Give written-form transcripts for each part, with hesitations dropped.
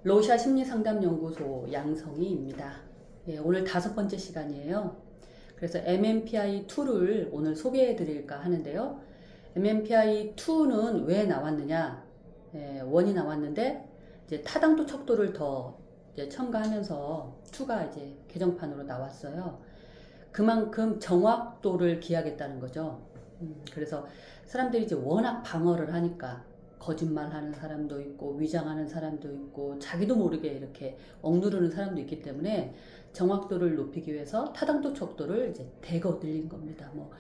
로샤 심리상담연구소 양성희입니다. 예, 오늘 5번째 시간이에요. 그래서 MMPI-2를 오늘 소개해 드릴까 하는데요. MMPI-2는 왜 나왔느냐? 예, 1이 나왔는데 이제 타당도 척도를 더 이제 첨가하면서 2가 이제 개정판으로 나왔어요. 그만큼 정확도를 기하겠다는 거죠. 그래서 사람들이 이제 워낙 방어를 하니까 거짓말하는 사람도 있고 위장하는 사람도 있고 자기도 모르게 이렇게 억누르는 사람도 있기 때문에 정확도를 높이기 위해서 타당도 척도를 이제 대거 늘린 겁니다. 뭐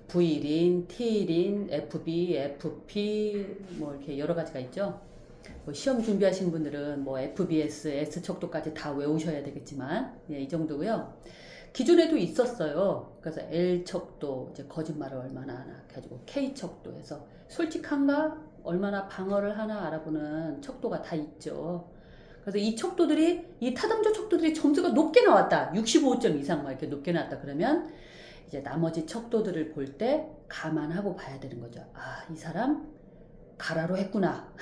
V린, T린, FB, FP 뭐 이렇게 여러 가지가 있죠. 뭐 시험 준비하시는 분들은 뭐 FBS, S 척도까지 다 외우셔야 되겠지만 예, 이 정도고요. 기존에도 있었어요. 그래서 L 척도 이제 거짓말을 얼마나 하나 가지고 K 척도에서 솔직한가 얼마나 방어를 하나 알아보는 척도가 다 있죠. 그래서 이 척도들이 이 타당조 척도들이 점수가 높게 나왔다. 65점 이상 막 이렇게 높게 나왔다 그러면 이제 나머지 척도들을 볼 때 감안하고 봐야 되는 거죠. 아, 이 사람 가라로 했구나.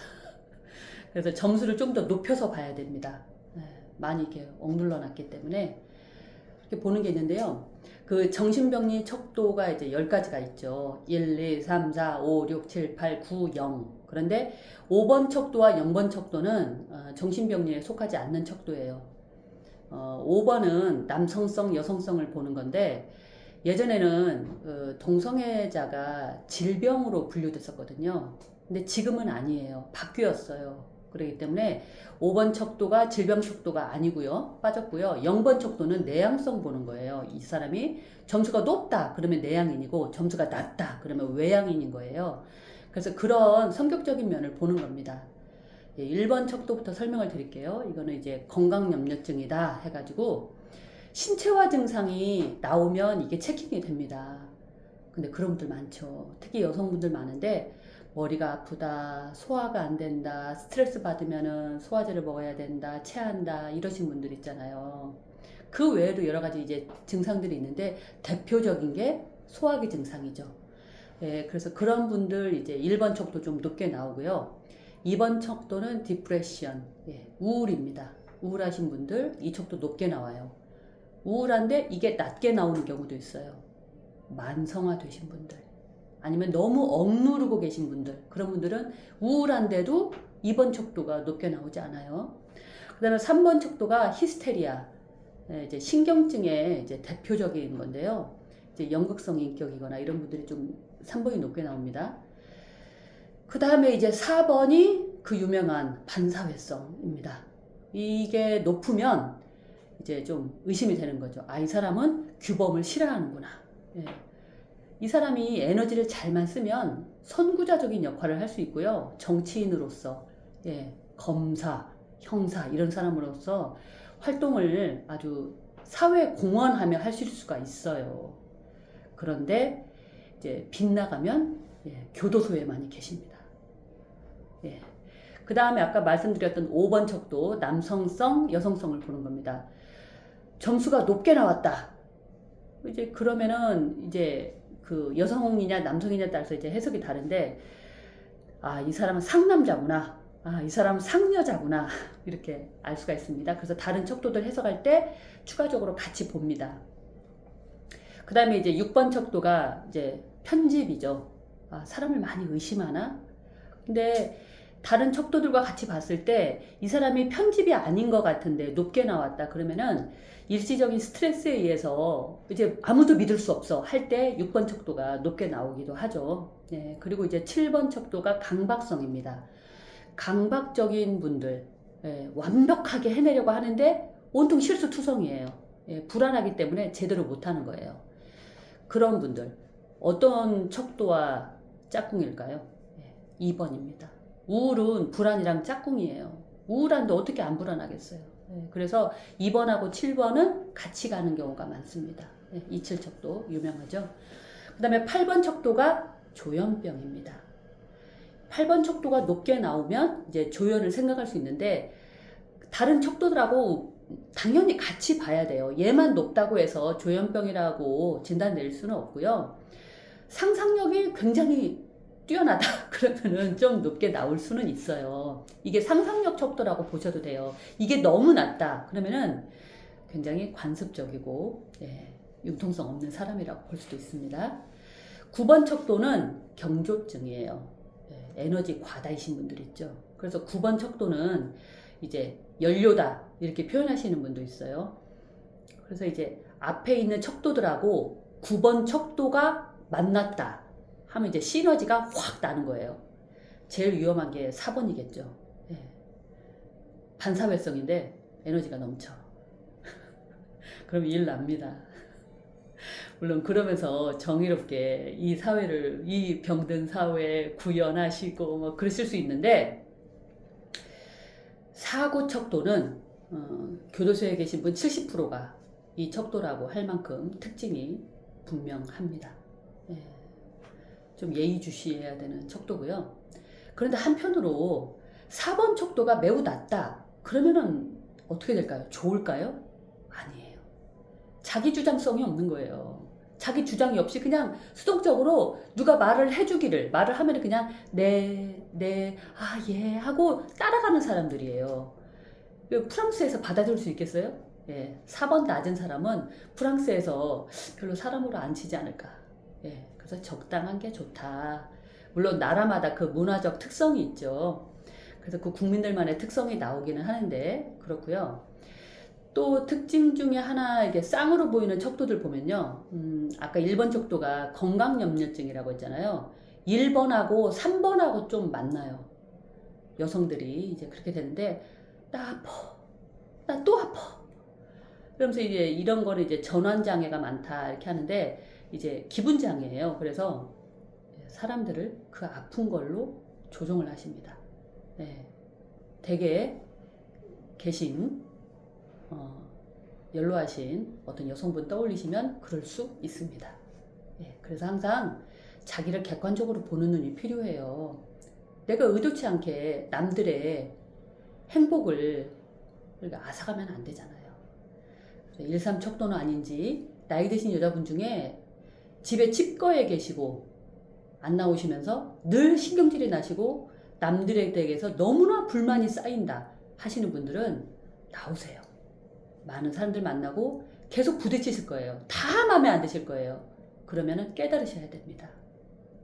그래서 점수를 좀 더 높여서 봐야 됩니다. 네, 많이 이렇게 억눌러 놨기 때문에 이렇게 보는 게 있는데요. 그 정신병리 척도가 이제 10가지가 있죠. 1, 2, 3, 4, 5, 6, 7, 8, 9, 0. 그런데 5번 척도와 0번 척도는 정신병리에 속하지 않는 척도예요. 5번은 남성성, 여성성을 보는 건데 예전에는 동성애자가 질병으로 분류됐었거든요. 근데 지금은 아니에요. 바뀌었어요. 그렇기 때문에 5번 척도가 질병 척도가 아니고요. 빠졌고요. 0번 척도는 내향성 보는 거예요. 이 사람이 점수가 높다 그러면 내향인이고 점수가 낮다 그러면 외향인인 거예요. 그래서 그런 성격적인 면을 보는 겁니다. 1번 척도부터 설명을 드릴게요. 이거는 이제 건강염려증이다 해가지고 신체화 증상이 나오면 이게 체킹이 됩니다. 근데 그런 분들 많죠. 특히 여성분들 많은데 머리가 아프다, 소화가 안 된다, 스트레스 받으면은 소화제를 먹어야 된다, 체한다 이러신 분들 있잖아요. 그 외에도 여러 가지 이제 증상들이 있는데 대표적인 게 소화기 증상이죠. 예, 그래서 그런 분들 이제 1번 척도 좀 높게 나오고요. 2번 척도는 디프레션, 예, 우울입니다. 우울하신 분들 이 척도 높게 나와요. 우울한데 이게 낮게 나오는 경우도 있어요. 만성화 되신 분들. 아니면 너무 억누르고 계신 분들, 그런 분들은 우울한데도 2번 척도가 높게 나오지 않아요. 그 다음에 3번 척도가 히스테리아, 이제 신경증의 이제 대표적인 건데요. 이제 연극성 인격이거나 이런 분들이 좀 3번이 높게 나옵니다. 그 다음에 이제 4번이 그 유명한 반사회성입니다. 이게 높으면 이제 좀 의심이 되는 거죠. 아, 이 사람은 규범을 싫어하는구나. 예. 이 사람이 에너지를 잘만 쓰면 선구자적인 역할을 할 수 있고요. 정치인으로서, 예, 검사, 형사 이런 사람으로서 활동을 아주 사회 공헌하며 하실 수가 있어요. 그런데 이제 빗나가면 예, 교도소에 많이 계십니다. 예. 그 다음에 아까 말씀드렸던 5번 척도 남성성, 여성성을 보는 겁니다. 점수가 높게 나왔다. 이제 그러면은 이제 그 여성이냐 남성이냐에 따라서 이제 해석이 다른데 아, 이 사람은 상남자구나. 아, 이 사람은 상여자구나. 이렇게 알 수가 있습니다. 그래서 다른 척도들 해석할 때 추가적으로 같이 봅니다. 그 다음에 이제 6번 척도가 이제 편집이죠. 아, 사람을 많이 의심하나? 근데 다른 척도들과 같이 봤을 때 이 사람이 편집이 아닌 것 같은데 높게 나왔다 그러면은 일시적인 스트레스에 의해서 이제 아무도 믿을 수 없어 할 때 6번 척도가 높게 나오기도 하죠. 네, 그리고 이제 7번 척도가 강박성입니다. 강박적인 분들, 예, 완벽하게 해내려고 하는데 온통 실수투성이에요. 예, 불안하기 때문에 제대로 못하는 거예요. 그런 분들 어떤 척도와 짝꿍일까요? 예, 2번입니다. 우울은 불안이랑 짝꿍이에요. 우울한데 어떻게 안 불안하겠어요. 예, 그래서 2번하고 7번은 같이 가는 경우가 많습니다. 예, 27척도 유명하죠. 그 다음에 8번 척도가 조현병입니다. 8번 척도가 높게 나오면 이제 조현을 생각할 수 있는데 다른 척도들하고 당연히 같이 봐야 돼요. 얘만 높다고 해서 조현병이라고 진단 내릴 수는 없고요. 상상력이 굉장히 뛰어나다 그러면은 좀 높게 나올 수는 있어요. 이게 상상력 척도라고 보셔도 돼요. 이게 너무 낮다 그러면은 굉장히 관습적이고 융통성 없는 사람이라고 볼 수도 있습니다. 9번 척도는 경조증이에요. 에너지 과다이신 분들 있죠. 그래서 9번 척도는 이제 연료다 이렇게 표현하시는 분도 있어요. 그래서 이제 앞에 있는 척도들하고 9번 척도가 만났다 하면 이제 시너지가 확 나는 거예요. 제일 위험한 게 4번이겠죠. 반사회성인데 에너지가 넘쳐. 그럼 일 납니다. 물론 그러면서 정의롭게 이 사회를, 이 병든 사회에 구현하시고 뭐 그러실 수 있는데, 사고 척도는 교도소에 계신 분 70%가 이 척도라고 할 만큼 특징이 분명합니다. 좀 예의주시해야 되는 척도고요. 그런데 한편으로 4번 척도가 매우 낮다. 그러면은 어떻게 될까요? 좋을까요? 아니에요. 자기 주장성이 없는 거예요. 자기 주장이 없이 그냥 수동적으로 누가 말을 해주기를, 말을 하면 그냥 네, 아, 예 하고 따라가는 사람들이에요. 프랑스에서 받아들일 수 있겠어요? 4번 낮은 사람은 프랑스에서 별로 사람으로 안 치지 않을까. 그래서 적당한 게 좋다. 물론 나라마다 그 문화적 특성이 있죠. 그래서 그 국민들만의 특성이 나오기는 하는데 그렇고요. 또 특징 중에 하나 이게 쌍으로 보이는 척도들 보면요. 아까 1번 척도가 건강염려증이라고 했잖아요. 1번하고 3번하고 좀 맞나요. 여성들이 이제 그렇게 되는데 나 아파. 나 또 아파. 그러면서 이제 이런 거를 이제 전환장애가 많다 이렇게 하는데 이제 기분장애예요. 그래서 사람들을 그 아픈 걸로 조종을 하십니다. 댁에 계신 연로하신 어떤 여성분 떠올리시면 그럴 수 있습니다. 그래서 항상 자기를 객관적으로 보는 눈이 필요해요. 내가 의도치 않게 남들의 행복을 앗아가면 안 되잖아요. 1, 3 척도는 아닌지 나이 드신 여자분 중에 집에 칩거에 계시고 안 나오시면서 늘 신경질이 나시고 남들에 대해서 너무나 불만이 쌓인다 하시는 분들은 나오세요. 많은 사람들 만나고 계속 부딪히실 거예요. 다 마음에 안 드실 거예요. 그러면은 깨달으셔야 됩니다.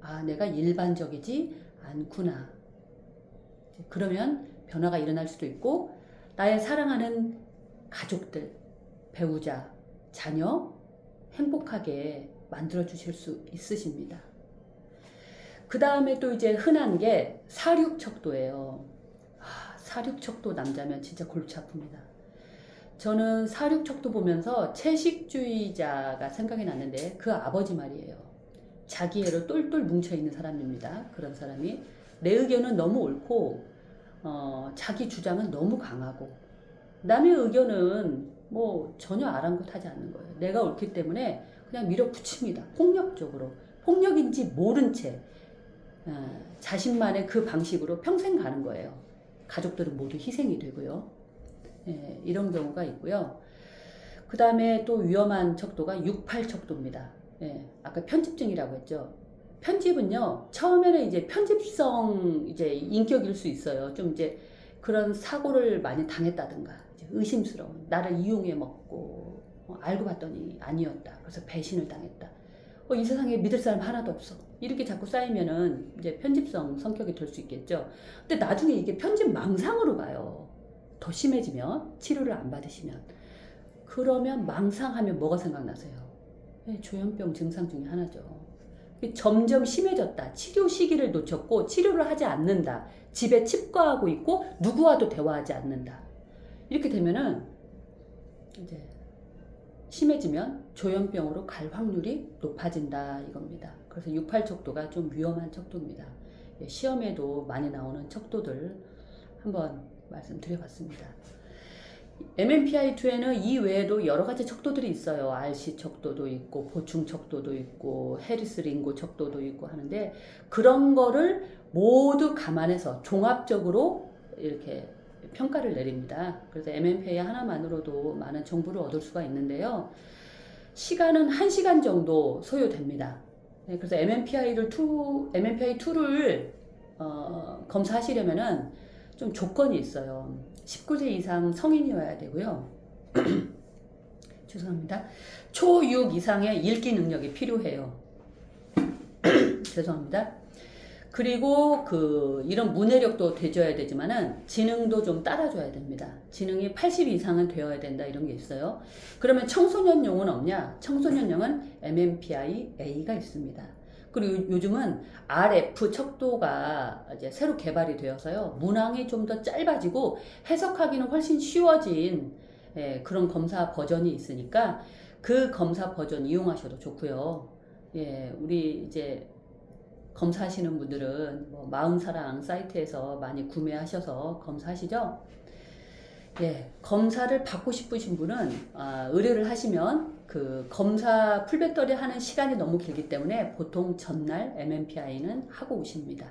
아, 내가 일반적이지 않구나. 그러면 변화가 일어날 수도 있고 나의 사랑하는 가족들, 배우자, 자녀 행복하게 만들어 주실 수 있으십니다. 그 다음에 또 이제 흔한 게 4,6척도예요. 4,6척도 남자면 진짜 골치 아픕니다. 저는 4,6척도 보면서 채식주의자가 생각이 났는데 그 아버지 말이에요. 자기 애로 똘똘 뭉쳐있는 사람입니다. 그런 사람이 내 의견은 너무 옳고 자기 주장은 너무 강하고 남의 의견은 뭐 전혀 아랑곳하지 않는 거예요. 내가 옳기 때문에 그냥 밀어붙입니다. 폭력적으로. 폭력인지 모른 채 자신만의 그 방식으로 평생 가는 거예요. 가족들은 모두 희생이 되고요. 이런 경우가 있고요. 그 다음에 또 위험한 척도가 6,8척도입니다. 아까 편집증이라고 했죠. 편집은요, 처음에는 이제 편집성 이제 인격일 수 있어요. 좀 이제 그런 사고를 많이 당했다든가, 이제 의심스러운, 나를 이용해 먹고, 알고 봤더니 아니었다. 그래서 배신을 당했다. 이 세상에 믿을 사람 하나도 없어. 이렇게 자꾸 쌓이면은 이제 편집성 성격이 될 수 있겠죠. 근데 나중에 이게 편집 망상으로 가요. 더 심해지면, 치료를 안 받으시면. 그러면 망상하면 뭐가 생각나세요? 조현병 증상 중에 하나죠. 점점 심해졌다. 치료 시기를 놓쳤고 치료를 하지 않는다. 집에 칩거하고 있고 누구와도 대화하지 않는다. 이렇게 되면은 이제 심해지면 조현병으로 갈 확률이 높아진다 이겁니다. 그래서 6,8척도가 좀 위험한 척도입니다. 시험에도 많이 나오는 척도들 한번 말씀드려봤습니다. MMPI2에는 이 외에도 여러 가지 척도들이 있어요. RC 척도도 있고 보충 척도도 있고 해리스 링고 척도도 있고 하는데 그런 거를 모두 감안해서 종합적으로 이렇게 평가를 내립니다. 그래서 MMPI 하나만으로도 많은 정보를 얻을 수가 있는데요. 시간은 1시간 정도 소요됩니다. 네, 그래서 MMPI2를 검사하시려면은 좀 조건이 있어요. 19세 이상 성인이어야 되고요. 죄송합니다. 초6 이상의 읽기 능력이 필요해요. 죄송합니다. 그리고 이런 문해력도 되줘야 되지만은 지능도 좀 따라줘야 됩니다. 지능이 80 이상은 되어야 된다 이런 게 있어요. 그러면 청소년용은 없냐? 청소년용은 MMPI A가 있습니다. 그리고 요즘은 RF 척도가 이제 새로 개발이 되어서요. 문항이 좀 더 짧아지고 해석하기는 훨씬 쉬워진 그런 검사 버전이 있으니까 그 검사 버전 이용하셔도 좋고요. 예, 우리 이제 검사하시는 분들은 뭐 마음사랑 사이트에서 많이 구매하셔서 검사하시죠? 예, 검사를 받고 싶으신 분은 의뢰를 하시면 그 검사 풀배터리 하는 시간이 너무 길기 때문에 보통 전날 MMPI는 하고 오십니다.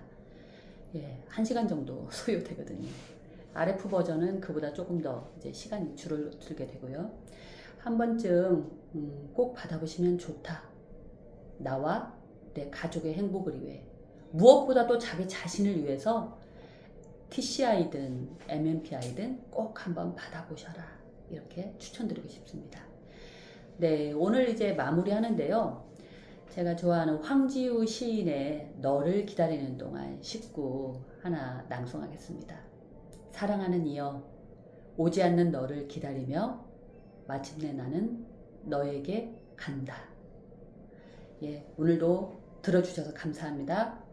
예, 1시간 정도 소요되거든요. RF 버전은 그보다 조금 더 이제 시간이 줄게 되고요. 한 번쯤 꼭 받아보시면 좋다. 나와 내 가족의 행복을 위해 무엇보다 도 자기 자신을 위해서 TCI든 MMPI든 꼭 한번 받아보셔라 이렇게 추천드리고 싶습니다. 네, 오늘 이제 마무리 하는데요. 제가 좋아하는 황지우 시인의 너를 기다리는 동안 식구 하나 낭송하겠습니다. 사랑하는 이여, 오지 않는 너를 기다리며 마침내 나는 너에게 간다. 예, 오늘도 들어주셔서 감사합니다.